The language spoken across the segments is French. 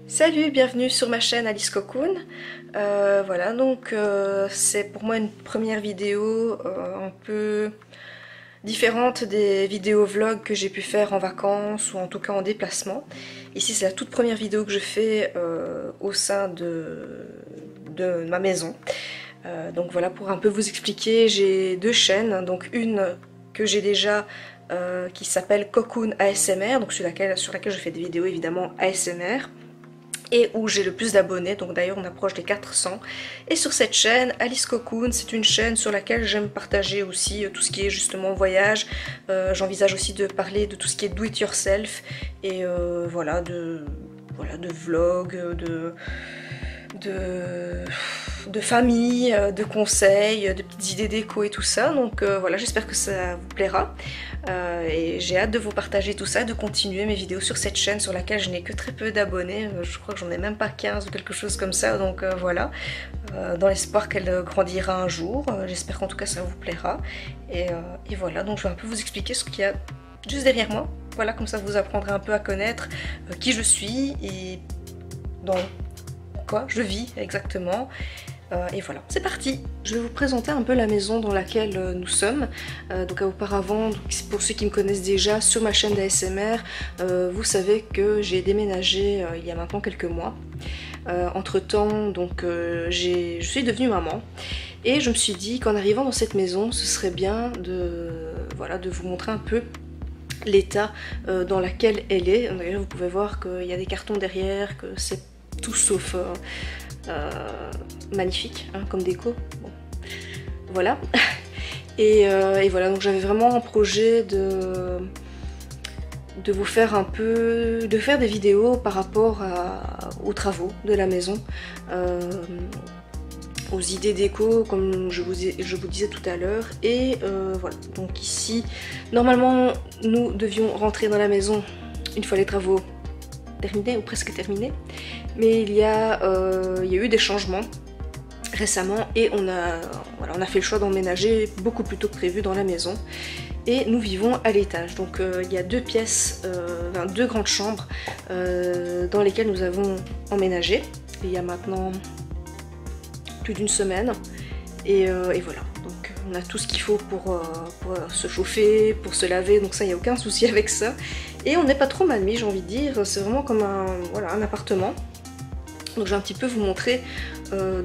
Salut, bienvenue sur ma chaîne Alice Cocoon. Voilà, donc c'est pour moi une première vidéo un peu différente des vidéos vlogs que j'ai pu faire en vacances ou en tout cas en déplacement. Ici c'est la toute première vidéo que je fais au sein de ma maison. Donc voilà, pour un peu vous expliquer, j'ai deux chaînes, donc une que j'ai déjà qui s'appelle Cocoon ASMR, donc sur laquelle je fais des vidéos évidemment ASMR. Et où j'ai le plus d'abonnés, donc d'ailleurs on approche des 400. Et sur cette chaîne, Alice Cocoon, c'est une chaîne sur laquelle j'aime partager aussi tout ce qui est justement voyage. J'envisage aussi de parler de tout ce qui est do it yourself et voilà, de vlogs, de famille, de conseils, de petites idées déco et tout ça. Donc voilà, j'espère que ça vous plaira. Et j'ai hâte de vous partager tout ça, de continuer mes vidéos sur cette chaîne sur laquelle je n'ai que très peu d'abonnés. Je crois que j'en ai même pas 15 ou quelque chose comme ça. Donc voilà, dans l'espoir qu'elle grandira un jour. J'espère qu'en tout cas ça vous plaira. Et voilà, donc je vais un peu vous expliquer ce qu'il y a juste derrière moi. Voilà, comme ça vous apprendrez un peu à connaître qui je suis et dans quoi je vis exactement. Et voilà, c'est parti. Je vais vous présenter un peu la maison dans laquelle nous sommes. Donc auparavant, pour ceux qui me connaissent déjà sur ma chaîne d'ASMR, vous savez que j'ai déménagé il y a maintenant quelques mois. Entre temps, donc je suis devenue maman et je me suis dit qu'en arrivant dans cette maison, ce serait bien de vous montrer un peu l'état dans lequel elle est. D'ailleurs, vous pouvez voir qu'il y a des cartons derrière, que c'est tout sauf magnifique hein, comme déco. Bon. Voilà. Et voilà, donc j'avais vraiment un projet de vous faire de faire des vidéos par rapport aux travaux de la maison, aux idées déco comme je vous disais tout à l'heure. Et voilà, donc ici, normalement nous devions rentrer dans la maison une fois les travaux terminés ou presque terminés. Mais il y a eu des changements récemment et on a fait le choix d'emménager beaucoup plus tôt que prévu dans la maison. Et nous vivons à l'étage. Donc il y a deux pièces, deux grandes chambres dans lesquelles nous avons emménagé. Il y a maintenant plus d'une semaine. Et voilà. Donc on a tout ce qu'il faut pour se chauffer, pour se laver. Donc ça, il n'y a aucun souci avec ça. Et on n'est pas trop mal mis, j'ai envie de dire. C'est vraiment comme un appartement. Donc je vais un petit peu vous montrer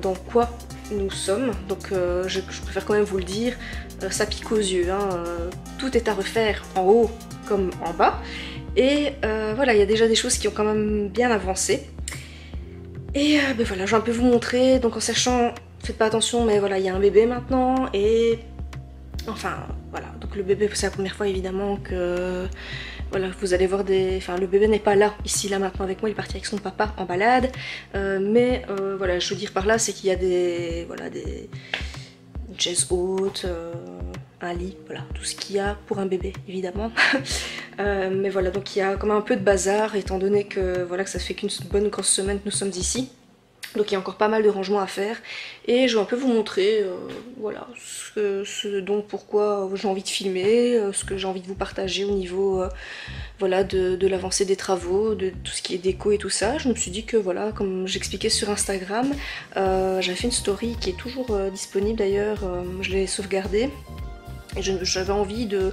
dans quoi nous sommes. Donc je préfère quand même vous le dire, ça pique aux yeux, hein. Tout est à refaire en haut comme en bas. Et voilà, il y a déjà des choses qui ont quand même bien avancé. Et ben voilà, je vais un peu vous montrer, donc en sachant, faites pas attention, mais voilà, il y a un bébé maintenant. Et enfin voilà, donc le bébé, c'est la première fois évidemment que... Voilà, vous allez voir enfin le bébé n'est pas là, ici, là, maintenant avec moi, il est parti avec son papa en balade. Mais voilà, je veux dire par là, c'est qu'il y a des chaises hautes, un lit, voilà, tout ce qu'il y a pour un bébé, évidemment. Mais voilà, donc il y a comme un peu de bazar, étant donné que, voilà, que ça fait qu'une bonne grosse semaine que nous sommes ici. Donc il y a encore pas mal de rangements à faire et je vais un peu vous montrer voilà, pourquoi j'ai envie de filmer, ce que j'ai envie de vous partager au niveau voilà, de l'avancée des travaux, de tout ce qui est déco et tout ça. Je me suis dit que voilà, comme j'expliquais sur Instagram, j'avais fait une story qui est toujours disponible d'ailleurs, je l'ai sauvegardée et j'avais envie de...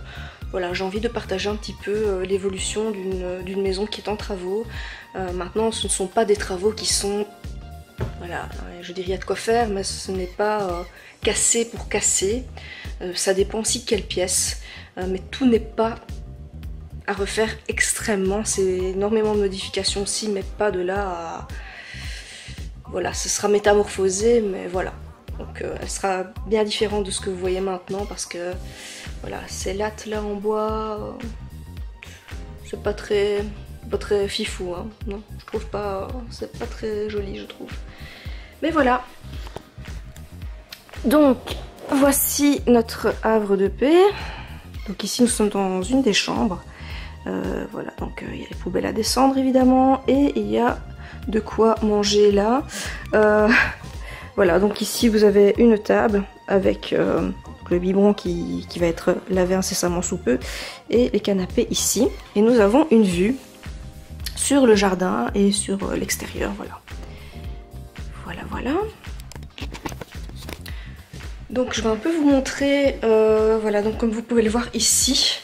Voilà, j'ai envie de partager un petit peu l'évolution d'une maison qui est en travaux. Maintenant, ce ne sont pas des travaux qui sont... Voilà, je dirais il y a de quoi faire, mais ce n'est pas casser pour casser. Ça dépend aussi de quelle pièce. Mais tout n'est pas à refaire extrêmement. C'est énormément de modifications aussi, mais pas de là à... Voilà, ce sera métamorphosé, mais voilà. Donc elle sera bien différente de ce que vous voyez maintenant, parce que voilà, ces lattes là en bois, c'est pas très fifou, hein. Non, je trouve pas, c'est pas très joli, je trouve. Mais voilà. Donc, voici notre havre de paix. Donc ici, nous sommes dans une des chambres. Voilà, donc il y a les poubelles à descendre, évidemment. Et il y a de quoi manger là. Voilà, donc ici, vous avez une table avec le biberon qui va être lavé incessamment sous peu. Et les canapés ici. Et nous avons une vue sur le jardin et sur l'extérieur, voilà. Voilà. Donc je vais un peu vous montrer, voilà, donc comme vous pouvez le voir ici,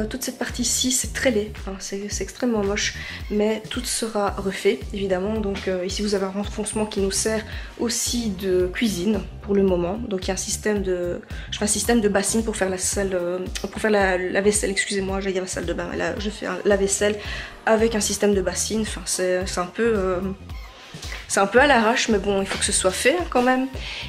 toute cette partie ici c'est très laid, hein, c'est extrêmement moche, mais tout sera refait évidemment. Donc ici vous avez un renfoncement qui nous sert aussi de cuisine pour le moment. Donc il y a un système de, je fais un système de bassine pour faire la salle, pour faire la vaisselle, excusez-moi, j'allais dire la salle de bain, mais là je fais la vaisselle avec un système de bassine. Enfin c'est un peu... c'est un peu à l'arrache, mais bon, il faut que ce soit fait hein, quand même.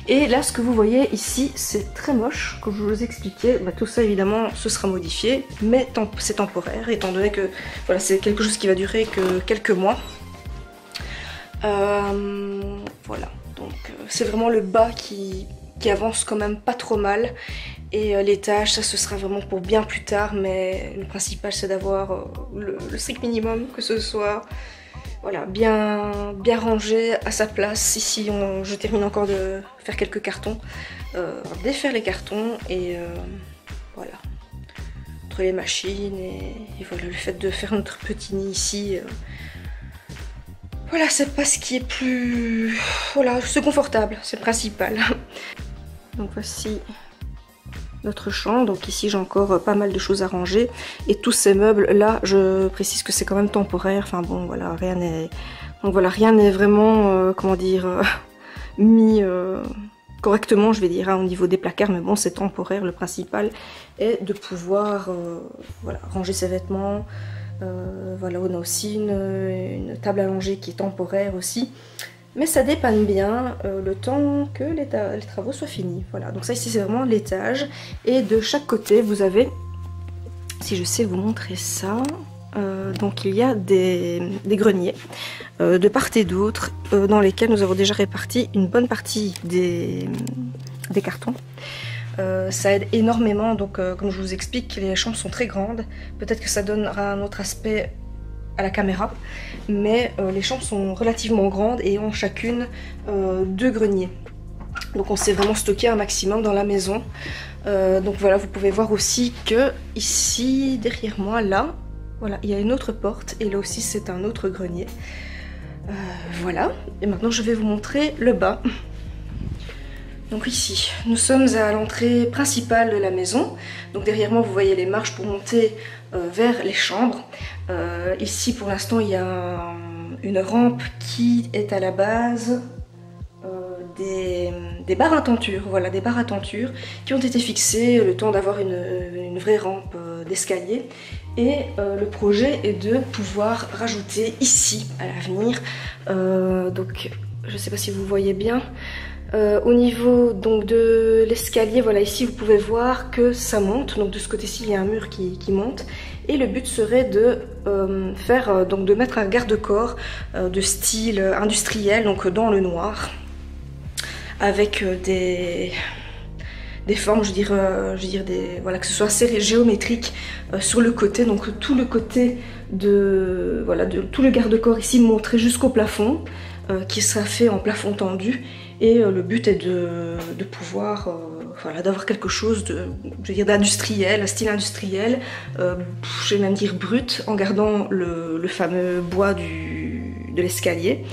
Et là, ce que vous voyez ici, c'est très moche. Comme je vous expliquais, bah, tout ça, évidemment, ce sera modifié. Mais c'est temporaire, étant donné que voilà, c'est quelque chose qui va durer que quelques mois. Voilà, donc c'est vraiment le bas qui avance quand même pas trop mal. Et l'étage, ça, ce sera vraiment pour bien plus tard. Mais le principal, c'est d'avoir le strict minimum, que ce soit... Voilà, bien rangé à sa place. Ici, je termine encore de faire quelques cartons, défaire les cartons et voilà. Entre les machines et voilà, le fait de faire notre petit nid ici, voilà, c'est pas ce qui est plus... Voilà, c'est confortable, c'est le principal. Donc voici notre chambre. Donc ici j'ai encore pas mal de choses à ranger et tous ces meubles là, je précise que c'est quand même temporaire. Enfin bon, voilà, rien n'est, donc voilà, rien n'est vraiment comment dire mis correctement, je vais dire, hein, au niveau des placards, mais bon, c'est temporaire. Le principal est de pouvoir voilà, ranger ses vêtements. Voilà, on a aussi une table à langer qui est temporaire aussi. Mais ça dépanne bien le temps que les travaux soient finis. Voilà, donc ça ici c'est vraiment l'étage. Et de chaque côté vous avez, si je sais vous montrer ça, donc il y a des greniers de part et d'autre dans lesquels nous avons déjà réparti une bonne partie des cartons. Ça aide énormément, donc comme je vous explique, les chambres sont très grandes. Peut-être que ça donnera un autre aspect à la caméra, mais les chambres sont relativement grandes et ont chacune 2 greniers. Donc on s'est vraiment stocké un maximum dans la maison. Donc voilà, vous pouvez voir aussi que ici, derrière moi, là, voilà, il y a une autre porte et là aussi c'est un autre grenier. Voilà, et maintenant je vais vous montrer le bas. Donc ici, nous sommes à l'entrée principale de la maison. Donc derrière moi, vous voyez les marches pour monter vers les chambres. Ici, pour l'instant, il y a une rampe qui est à la base des barres à tenture. Voilà, des barres à tenture qui ont été fixées le temps d'avoir une vraie rampe d'escalier. Et le projet est de pouvoir rajouter ici, à l'avenir, donc je ne sais pas si vous voyez bien, au niveau donc de l'escalier, voilà, ici vous pouvez voir que ça monte. Donc de ce côté-ci il y a un mur qui monte et le but serait de faire donc de mettre un garde-corps de style industriel, donc dans le noir, avec des formes, je veux dire des, voilà, que ce soit assez géométrique sur le côté. Donc tout le côté de, voilà, de tout le garde-corps ici montré jusqu'au plafond, qui sera fait en plafond tendu. Et le but est de pouvoir, voilà, d'avoir quelque chose de, je veux dire, d'industriel, style industriel, je vais même dire brut, en gardant le fameux bois de l'escalier.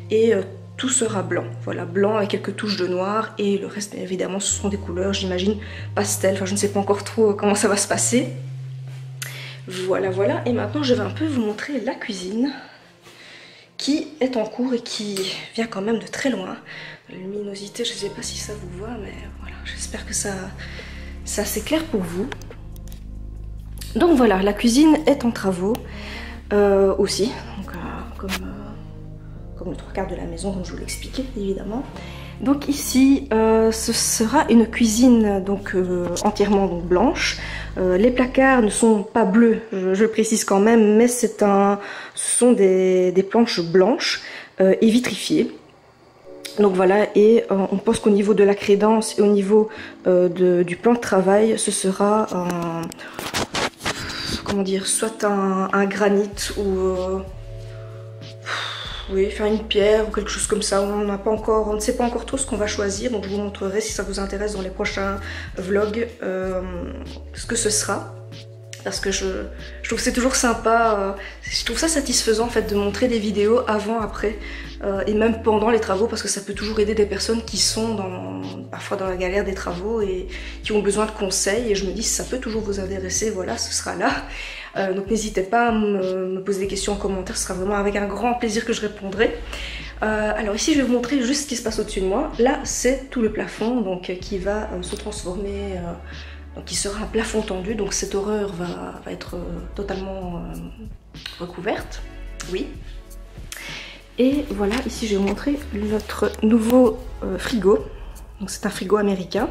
Et tout sera blanc, voilà, blanc avec quelques touches de noir, et le reste évidemment ce seront des couleurs, j'imagine, pastel. Enfin je ne sais pas encore trop comment ça va se passer. Voilà, voilà, et maintenant je vais un peu vous montrer la cuisine qui est en cours et qui vient quand même de très loin. La luminosité, je ne sais pas si ça vous voit, mais voilà, j'espère que ça c'est clair pour vous. Donc voilà, la cuisine est en travaux aussi, donc, comme le 3/4 de la maison, comme je vous l'expliquais évidemment. Donc ici, ce sera une cuisine donc entièrement donc blanche. Les placards ne sont pas bleus, je le précise quand même, mais ce sont des planches blanches et vitrifiées. Donc voilà, et on pense qu'au niveau de la crédence et au niveau du plan de travail, ce sera comment dire, soit un granit ou oui, faire une pierre ou quelque chose comme ça. On ne sait pas encore trop ce qu'on va choisir, donc je vous montrerai si ça vous intéresse dans les prochains vlogs ce que ce sera. parce que je trouve que c'est toujours sympa, je trouve ça satisfaisant en fait de montrer des vidéos avant, après et même pendant les travaux, parce que ça peut toujours aider des personnes qui sont parfois dans la galère des travaux et qui ont besoin de conseils, et je me dis ça peut toujours vous intéresser, voilà, ce sera là. Donc n'hésitez pas à me poser des questions en commentaire, ce sera vraiment avec un grand plaisir que je répondrai. Alors ici je vais vous montrer juste ce qui se passe au-dessus de moi. Là c'est tout le plafond donc qui va se transformer, donc qui sera un plafond tendu, donc cette horreur va être totalement recouverte, oui. Et voilà, ici je vais vous montrer notre nouveau frigo. Donc c'est un frigo américain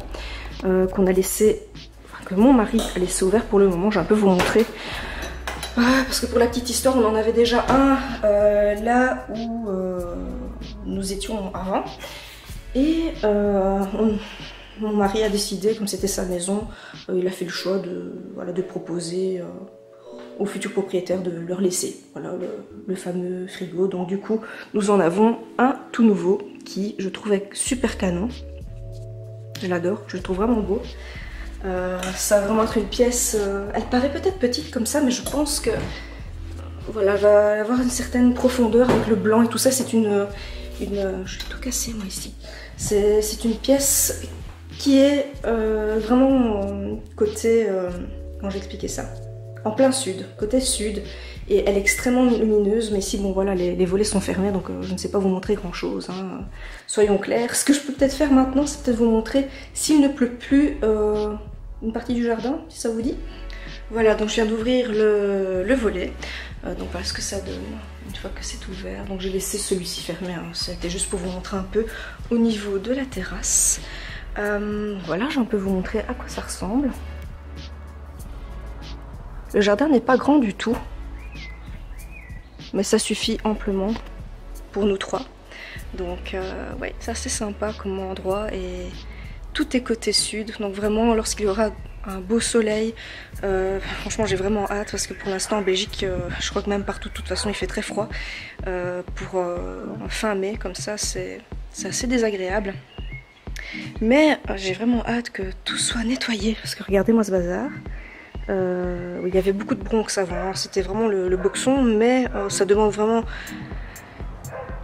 qu'on a laissé, enfin, que mon mari a laissé ouvert pour le moment. Je vais un peu vous montrer. Parce que pour la petite histoire, on en avait déjà un là où nous étions avant. Et mon mari a décidé, comme c'était sa maison, il a fait le choix de proposer aux futurs propriétaires de leur laisser. Voilà le fameux frigo. Donc du coup, nous en avons un tout nouveau qui, je trouve, est super canon. Je l'adore, je le trouve vraiment beau. Ça va vraiment être une pièce, elle paraît peut-être petite comme ça, mais je pense que voilà, elle va avoir une certaine profondeur avec le blanc et tout ça. C'est une je vais tout casser moi ici. C'est une pièce qui est vraiment côté, comment j'expliquais ça, en plein sud, côté sud, et elle est extrêmement lumineuse. Mais ici bon voilà, les volets sont fermés, donc je ne sais pas vous montrer grand chose, hein. Soyons clairs. Ce que je peux peut-être faire maintenant, c'est peut-être vous montrer s'il ne pleut plus une partie du jardin, si ça vous dit. Voilà, donc je viens d'ouvrir le volet, donc voilà ce que ça donne une fois que c'est ouvert. Donc j'ai laissé celui-ci fermé, hein. C'était juste pour vous montrer un peu au niveau de la terrasse. Voilà, je vais un peu vous montrer à quoi ça ressemble. Le jardin n'est pas grand du tout, mais ça suffit amplement pour nous trois. Donc ouais, c'est assez sympa comme endroit, et tout est côté sud, donc vraiment lorsqu'il y aura un beau soleil, franchement j'ai vraiment hâte, parce que pour l'instant en Belgique, je crois que même partout de toute façon il fait très froid, pour fin mai comme ça c'est assez désagréable. Mais j'ai vraiment hâte que tout soit nettoyé, parce que regardez-moi ce bazar. Il y avait beaucoup de bronx avant, c'était vraiment le boxon, mais ça demande vraiment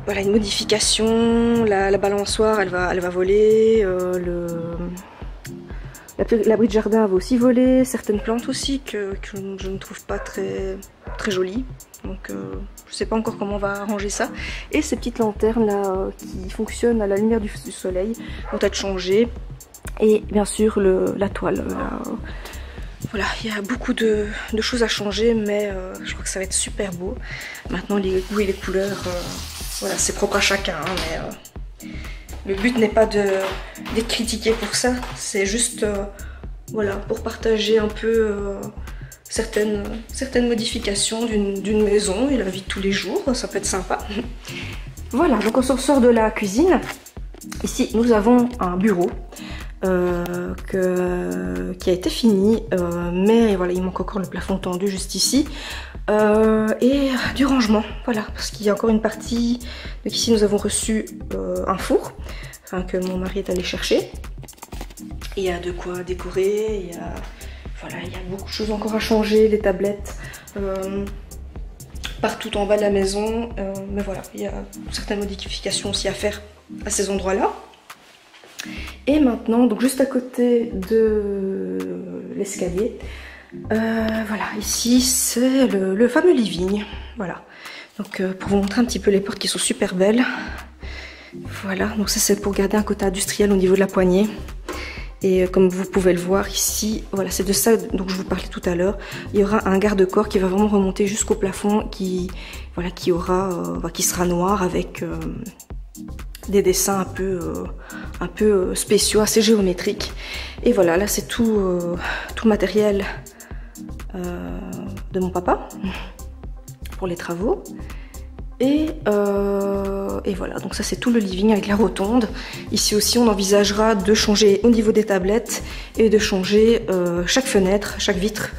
voilà, une modification. La balançoire elle va voler, l'abri de jardin va aussi voler, certaines plantes aussi que je ne trouve pas très jolies, donc je sais pas encore comment on va arranger ça. Et ces petites lanternes là qui fonctionnent à la lumière du soleil vont être changées, et bien sûr la toile voilà, il y a beaucoup de choses à changer, mais je crois que ça va être super beau. Maintenant les goûts et les couleurs, voilà, c'est propre à chacun, hein, mais le but n'est pas d'être critiqué pour ça, c'est juste voilà, pour partager un peu certaines modifications d'une maison et la vie de tous les jours, ça peut être sympa. Voilà, donc on se ressort de la cuisine. Ici nous avons un bureau qui a été fini, mais voilà, il manque encore le plafond tendu juste ici, et du rangement, voilà, parce qu'il y a encore une partie. Donc ici nous avons reçu un four, enfin, que mon mari est allé chercher. Il y a de quoi décorer, voilà, il y a beaucoup de choses encore à changer, les tablettes partout en bas de la maison, mais voilà, il y a certaines modifications aussi à faire à ces endroits-là. Et maintenant, donc juste à côté de l'escalier, voilà, ici c'est le fameux living, voilà. Donc pour vous montrer un petit peu les portes qui sont super belles. Voilà, donc ça c'est pour garder un côté industriel au niveau de la poignée. Et comme vous pouvez le voir ici, voilà, c'est de ça dont je vous parlais tout à l'heure. Il y aura un garde-corps qui va vraiment remonter jusqu'au plafond, qui sera noir avec des dessins un peu spéciaux, assez géométriques. Et voilà, là c'est tout matériel de mon papa pour les travaux. Et voilà, donc ça c'est tout le living avec la rotonde. Ici aussi on envisagera de changer au niveau des tablettes et de changer chaque fenêtre, chaque vitre,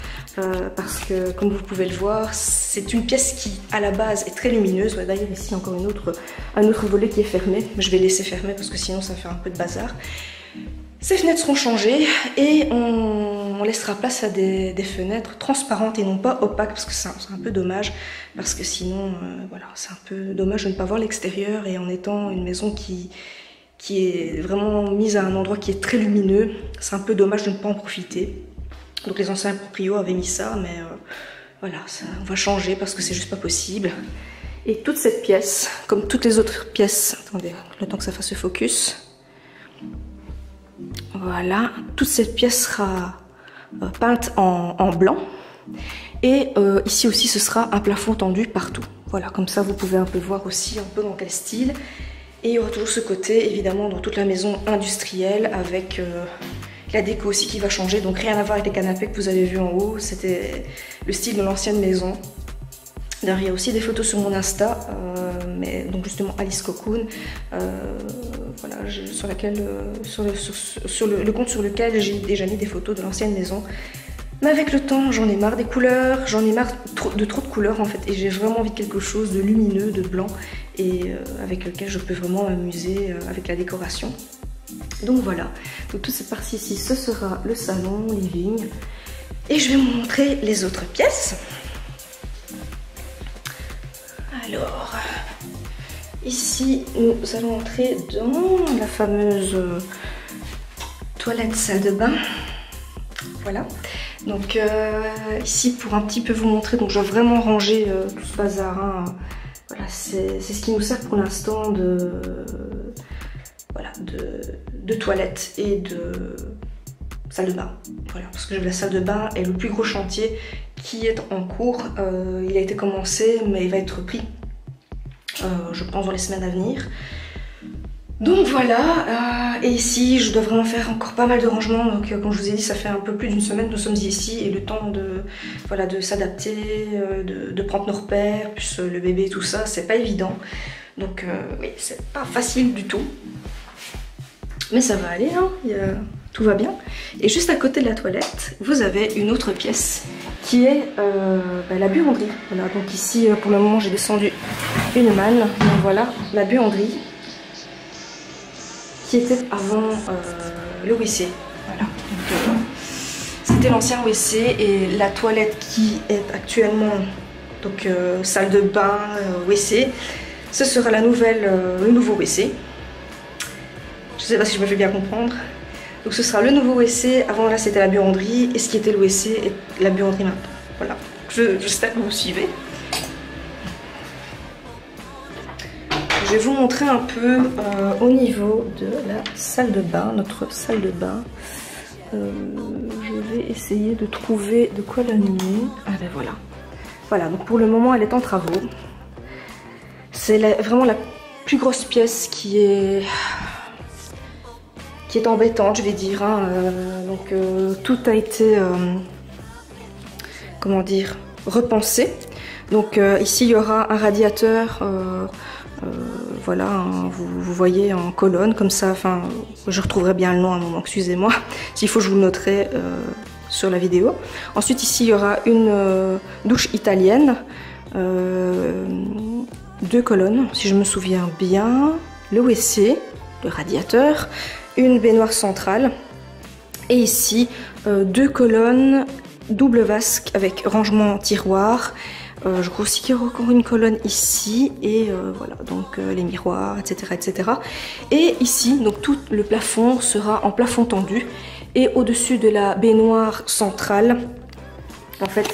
parce que comme vous pouvez le voir, c'est une pièce qui à la base est très lumineuse. D'ailleurs ici encore un autre volet qui est fermé, je vais laisser fermer parce que sinon ça fait un peu de bazar. Ces fenêtres seront changées et on on laissera place à des fenêtres transparentes et non pas opaques, parce que c'est un peu dommage, parce que sinon, voilà, c'est un peu dommage de ne pas voir l'extérieur, et en étant une maison qui est vraiment mise à un endroit qui est très lumineux, c'est un peu dommage de ne pas en profiter. Donc les anciens proprios avaient mis ça, mais voilà, ça, on va changer parce que c'est juste pas possible. Et toute cette pièce, comme toutes les autres pièces, attendez, le temps que ça fasse le focus. Voilà, toute cette pièce sera peinte en blanc. Et ici aussi, ce sera un plafond tendu partout. Voilà, comme ça, vous pouvez un peu voir aussi un peu dans quel style. Et il y aura toujours ce côté, évidemment, dans toute la maison industrielle, avec la déco aussi qui va changer. Donc rien à voir avec les canapés que vous avez vus en haut. C'était le style de l'ancienne maison. D'ailleurs, il y a aussi des photos sur mon Insta, mais donc justement Alice Cocoon, voilà, sur le compte sur lequel j'ai déjà mis des photos de l'ancienne maison. Mais avec le temps, j'en ai marre des couleurs, j'en ai marre de trop de couleurs en fait, et j'ai vraiment envie de quelque chose de lumineux, de blanc, et avec lequel je peux vraiment m'amuser avec la décoration. Donc voilà, donc toute cette partie ici, ce sera le salon, living, et je vais vous montrer les autres pièces. Alors, ici, nous allons entrer dans la fameuse toilette salle de bain. Voilà. Donc ici, pour un petit peu vous montrer, donc je vais vraiment ranger tout ce bazar. Hein. Voilà, c'est ce qui nous sert pour l'instant voilà, de toilette et de salle de bain. Voilà, parce que la salle de bain est le plus gros chantier qui est en cours. Il a été commencé, mais il va être repris, je pense, dans les semaines à venir. Donc voilà, et ici je dois vraiment faire encore pas mal de rangements. Donc comme je vous ai dit, ça fait un peu plus d'une semaine que nous sommes ici, et le temps voilà, de s'adapter, de prendre nos repères, plus le bébé, tout ça, c'est pas évident. Donc oui, c'est pas facile du tout. Mais ça va aller, hein, tout va bien. Et juste à côté de la toilette, vous avez une autre pièce qui est la buanderie. Voilà, donc ici pour le moment j'ai descendu une manne. Donc voilà, la buanderie qui était avant le WC. Voilà, c'était l'ancien WC, et la toilette qui est actuellement donc salle de bain, WC, ce sera le nouveau WC. Je sais pas si je me fais bien comprendre. Donc ce sera le nouveau WC. Avant là c'était la buanderie, et ce qui était le WC est la buanderie maintenant. Voilà, j'espère que vous suivez. Je vais vous montrer un peu au niveau de la salle de bain, notre salle de bain. Je vais essayer de trouver de quoi l'animer. Ah ben voilà. Voilà, donc pour le moment elle est en travaux. C'est vraiment la plus grosse pièce qui est embêtante, je vais dire. Hein. Donc tout a été, comment dire, repensé. Donc ici il y aura un radiateur. Voilà, hein, vous voyez en colonne comme ça, enfin je retrouverai bien le nom à un moment, excusez-moi, s'il faut je vous le noterai sur la vidéo. Ensuite ici il y aura une douche italienne, 2 colonnes si je me souviens bien, le WC, le radiateur, une baignoire centrale, et ici 2 colonnes, double vasque avec rangement tiroir. Je crois aussi qu'il y aura encore une colonne ici, et voilà, donc les miroirs, etc., etc. Et ici, donc tout le plafond sera en plafond tendu, et au-dessus de la baignoire centrale, en fait,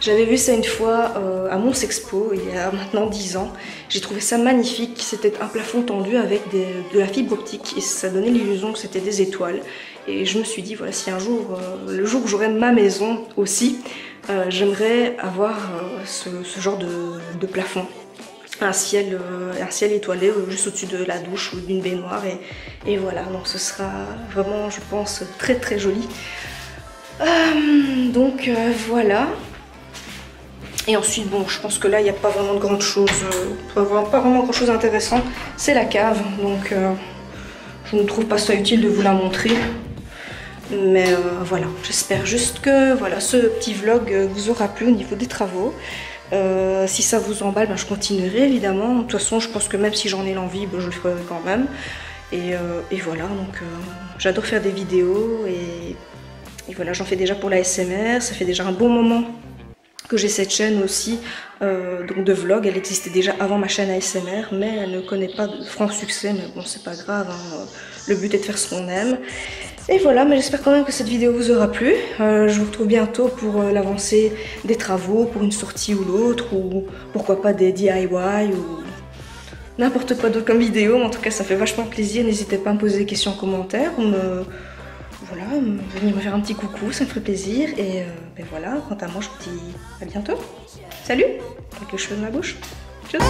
j'avais vu ça une fois à Mons Expo, il y a maintenant 10 ans. J'ai trouvé ça magnifique, c'était un plafond tendu avec de la fibre optique, et ça donnait l'illusion que c'était des étoiles. Et je me suis dit, voilà, si un jour, le jour où j'aurai ma maison aussi, j'aimerais avoir ce genre de plafond, un ciel étoilé juste au-dessus de la douche ou d'une baignoire, et voilà, donc ce sera vraiment, je pense, très très joli. Donc voilà. Et ensuite, bon, je pense que là il n'y a pas vraiment de grande chose, pas vraiment grand chose intéressant. C'est la cave, donc je ne trouve pas ça utile de vous la montrer. Mais voilà, j'espère juste que voilà, ce petit vlog vous aura plu au niveau des travaux. Si ça vous emballe, ben, je continuerai évidemment. De toute façon, je pense que même si j'en ai l'envie, ben, je le ferai quand même. Et voilà, donc j'adore faire des vidéos, Et voilà, j'en fais déjà pour la SMR, ça fait déjà un bon moment que j'ai cette chaîne aussi donc de vlog. Elle existait déjà avant ma chaîne ASMR, mais elle ne connaît pas de franc succès, mais bon c'est pas grave, hein. Le but est de faire ce qu'on aime. Et voilà, mais j'espère quand même que cette vidéo vous aura plu. Je vous retrouve bientôt pour l'avancée des travaux, pour une sortie ou l'autre, ou pourquoi pas des DIY ou n'importe quoi d'autre comme vidéo. Mais en tout cas ça fait vachement plaisir, n'hésitez pas à me poser des questions en commentaire, voilà, venir me faire un petit coucou, ça me ferait plaisir. Et ben voilà, quant à moi, je vous dis à bientôt. Salut, avec le cheveu dans la bouche. Tchuss.